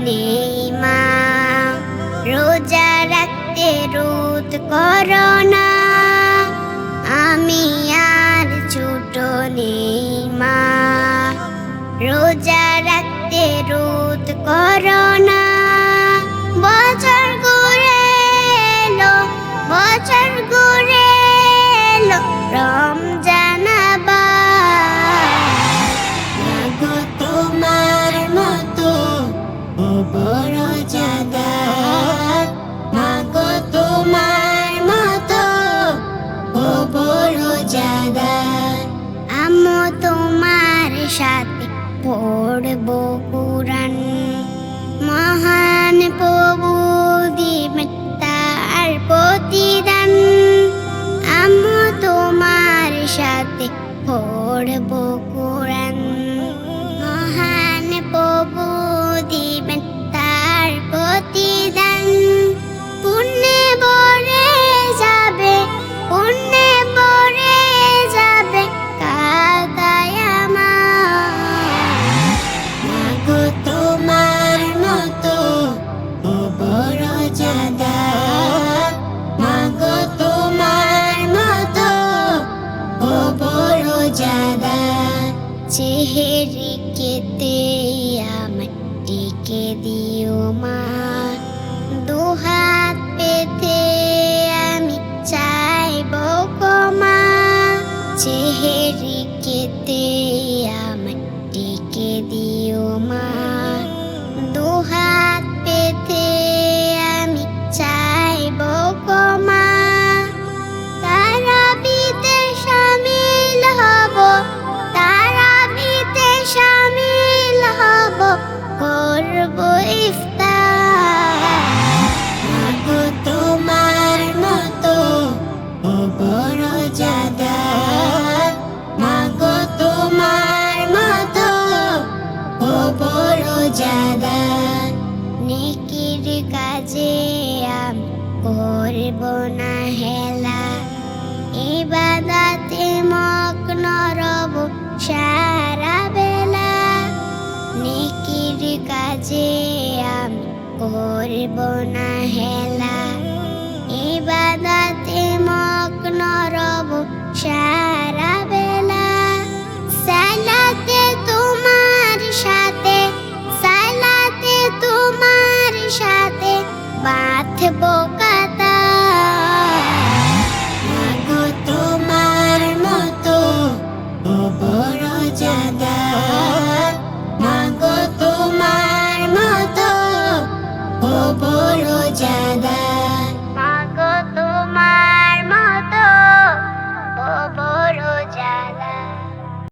নেই মা, রোজা রাখতে রোধ করো না, আমি আর ছোট নেই মা, রোজা রাখতে রোধ করো না। বছর ঘুরে এলো, বছর ঘুরে এলো, রমজান আবার। মাগো তোমার মতো ও বড় রোজাদার, মাগো তোমার মতো ও বড় রোজাদার। আম্মু তোমার সাথে পড়বো কুরআন, মহান প্রভু দিবেন তার প্রতিদান। আম্মু তোমার সাথে পড়বো কুরআন, মহান প্রভু দিবেন তার প্রতিদান। পুণ্যে ভরে যাবে, পুণ্যে ভরে যাবে কাদায় আমার। মাগো তোমার মতো ও বড় রোজাদার, মাগো তোমার মতো ও বড় রোজাদার। চেহারি কেতে আমায় ডেকে দিও মা, দুহাত পেতে আমি চাইবো ক্ষমা। চেহারি কেতে আমায় ডেকে দিও মা, দুহাত পেতে আমি চাইবো ক্ষমা। তারাবিতে শামিল হব, তারাবিতে শামিল হব, করব ইফতার। মাগো তোমার মতো ও বড় রোজাদার, মাগো তোমার মতো ও বড় রোজাদার। নেকির কাজে আমি করব না হেলা, ইবাদতে মগ্ন রব সারা বেলা। নেকির কাজে আমি করব না হেলা, ইবাদতে মগ্ন রব সারা